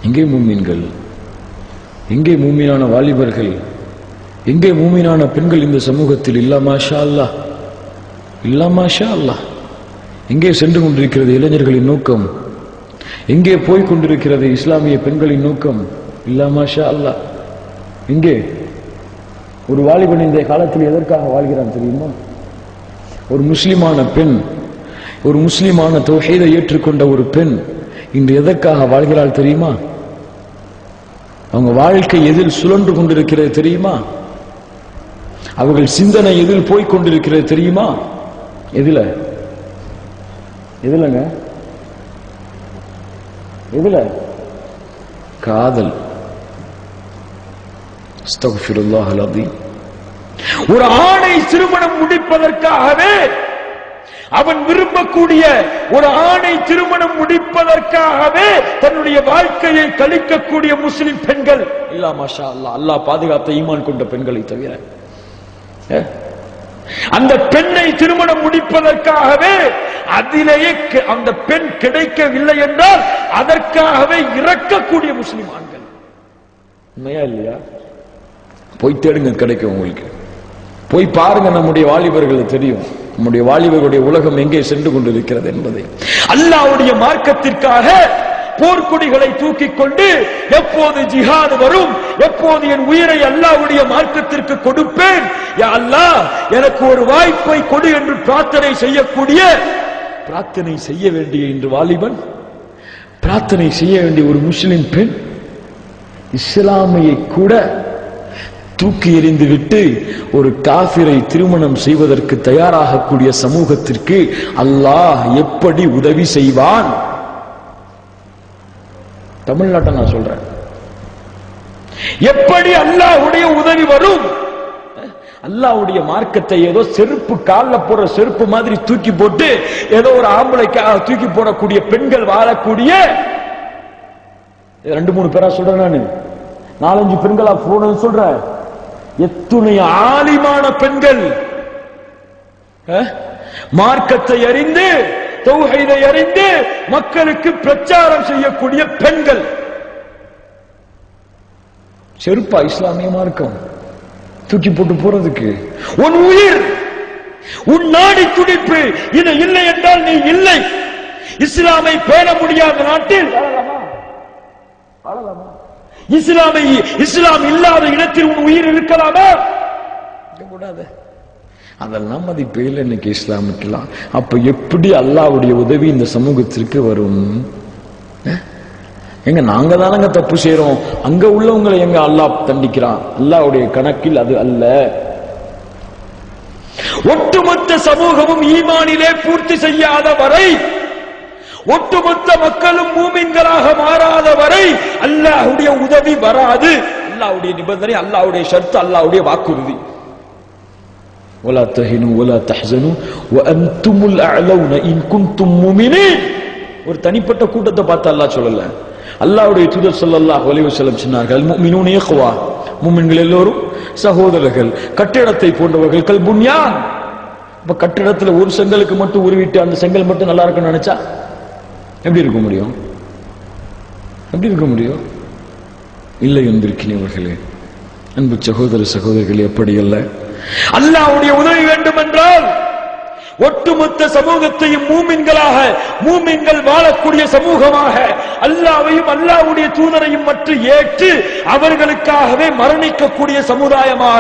எங்கே மூமின்கள்? எங்கே மூமினான வாலிபர்கள்? எங்கே மூமினான பெண்கள் இந்த சமூகத்தில்? இல்லா மாஷா அல்லாஹ், இல்லா மாஷா அல்லாஹ். எங்கே சென்று கொண்டிருக்கிறது இளைஞர்களின் நோக்கம்? எங்கே போய் கொண்டிருக்கிறது இஸ்லாமிய பெண்களின் நோக்கம்? இல்லா மாஷா அல்லாஹ். எங்கே? ஒரு வாலிபன் இந்த காலத்தில் எதற்காக வாழ்கிறான் தெரியுமா? ஒரு முஸ்லிமான பெண், ஒரு முஸ்லிமான தௌஹீதை ஏற்றுக்கொண்ட ஒரு பெண் இன்று எதற்காக வாழ்கிறாள் தெரியுமா? அவங்க வாழ்க்கை எதில் சுழன்று கொண்டிருக்கிறது தெரியுமா? அவர்கள் சிந்தனை எதில் போய் கொண்டிருக்கிறது தெரியுமா? எதுல? எதுலங்க? எதுல? காதல். அஸ்தக்ஃபிருல்லாஹ் அல்-அஸீம். ஒரு ஆணை திருமணம் முடிப்பதற்காகவே, அவன் விரும்பக்கூடிய ஒரு ஆணை திருமணம் முடிப்பதற்காகவே தன்னுடைய வாழ்க்கையை கழிக்கக்கூடிய முஸ்லிம் பெண்கள் இல்லா மாஷா அல்லாஹ், அல்லாஹ் பாதுகாத்த ஈமான் கொண்ட பெண்களை தவிர, அந்த பெண்ணை திருமணம் முடிப்பதற்காகவே, அதிலேயே அந்த பெண் கிடைக்கவில்லை என்றால் அதற்காகவே இறக்கக்கூடிய முஸ்லிம் ஆண்கள். உண்மையா இல்லையா? போய் தேடுங்க, கிடைக்கும் உங்களுக்கு. போய் பாருங்க, நம்முடைய வாலிபர்கள் தெரியும் நம்முடைய வாலிபர்களுடைய உலகம் எங்கே சென்று கொண்டிருக்கிறது என்பதை. அல்லாஹ்வுடைய மார்க்கத்திற்காக போர்க்கொடிகளை தூக்கிக் கொண்டு எப்போது ஜிஹாத் வரும், எப்போது என் உயிரை அல்லாஹ்வுடைய மார்க்கத்திற்கு கொடுப்பேன், யா அல்லாஹ் எனக்கு ஒரு வாய்ப்பை கொடு என்று பிரார்த்தனை செய்யக்கூடிய, பிரார்த்தனை செய்ய வேண்டிய இன்று வாலிபன், பிரார்த்தனை செய்ய வேண்டிய ஒரு முஸ்லிம் பெண் இஸ்லாமியை கூட தூக்கி எறிந்து விட்டு ஒரு காஃபிரை திருமணம் செய்வதற்கு தயாராகக்கூடிய சமூகத்திற்கு அல்லாஹ் எப்படி உதவி செய்வான்? தமிழ்நாட்டை நான் சொல்றேன். எப்படி அல்லாஹ்வுடைய உதவி வரும்? அல்லாஹ்வுடைய மார்க்கத்தை ஏதோ செருப்பு, கால்ல போற செருப்பு மாதிரி தூக்கி போட்டு ஏதோ ஒரு ஆம்பளைக்காக தூக்கி போடக்கூடிய பெண்கள் வாழக்கூடிய 2-3 பேரா சொல்றேன், நானு 4-5 பெண்களா போனது சொல்றேன். எத்துணை ஆலிமான பெண்கள், மார்க்கத்தை அறிந்து தௌஹீதை அறிந்து மக்களுக்கு பிரச்சாரம் செய்யக்கூடிய பெண்கள். செருப்பா இஸ்லாமிய மார்க்கம் தூக்கி போட்டு போறதுக்கு? உன் உயிர், உன் நாடி துடிப்பு இது இல்லை என்றால் நீ இல்லை. இஸ்லாமை பேண முடியாத நாட்டில் இஸ்லாம் இல்லாத இடத்தில் உன் உயிர் இருக்கலாமா? கூடாது. அதெல்லாம் மதிப்பே இல்லை இன்னைக்கு இஸ்லாமுக்கெல்லாம். அப்ப எப்படி அல்லாஹ்வுடைய உதவி இந்த சமூகத்திற்கு வரும்? எங்க நாங்க தானங்க தப்பு செய்யறோம், அங்க உள்ளவங்களை எங்க அல்லாஹ் தண்டிக்கிறான்? அல்லாஹ்வுடைய கணக்கில் அது அல்ல. ஒட்டுமொத்த சமூகமும் ஈமானிலே பூர்த்தி செய்யாத வரை, ஒட்டுமொத்த மக்களும் மூமின்களாக மாறாத வரை அல்லாஹ்வுடைய உதவி வராது. அல்லாஹ்வுடைய நிபந்தனை, அல்லாஹ்வுடைய ஷர்த், அல்லாஹ்வுடைய வாக்குறுதி. ولا تهنوا ولا تحزنوا وانتم الاعلون ان كنتم مؤمنين. ஒரு தனிப்பட்ட கூட்டத்தை பார்த்து அல்லாஹ் சொல்லல. அல்லாஹ்வுடைய தூதர் ஸல்லல்லாஹு அலைஹி வஸல்லம் சொன்னார்கள், முஃமினூன இக்வா, முஃமின்கள் எல்லோரும் சகோதரர்கள், கட்டிடத்தை போன்றவர்கள், கல் புன்யான். இப்ப கட்டிடத்துல ஒரு செங்கலுக்கு மட்டும் உருவிட்டு அந்த செங்கல் மட்டும் நல்லா இருக்குன்னு நினைச்சா எப்படி இருக்க முடியும்? எப்படி இருக்க முடியும்? இல்லை என்பிருக்கிறவர்களே, அன்பு சகோதர சகோதரிகள், எப்படி அல்ல. அல்லாஹ்வுடைய உதவி வேண்டும் என்றால் ஒட்டுமொத்த சமூகத்தையும் மூமின்களாக, மூமின்கள் வாழக்கூடிய சமூகமாக, அல்லாஹ்வையும் அல்லாஹ்வுடைய தூதரையும் மற்ற ஏற்று அவர்களுக்காகவே மரணிக்கக்கூடிய சமுதாயமாக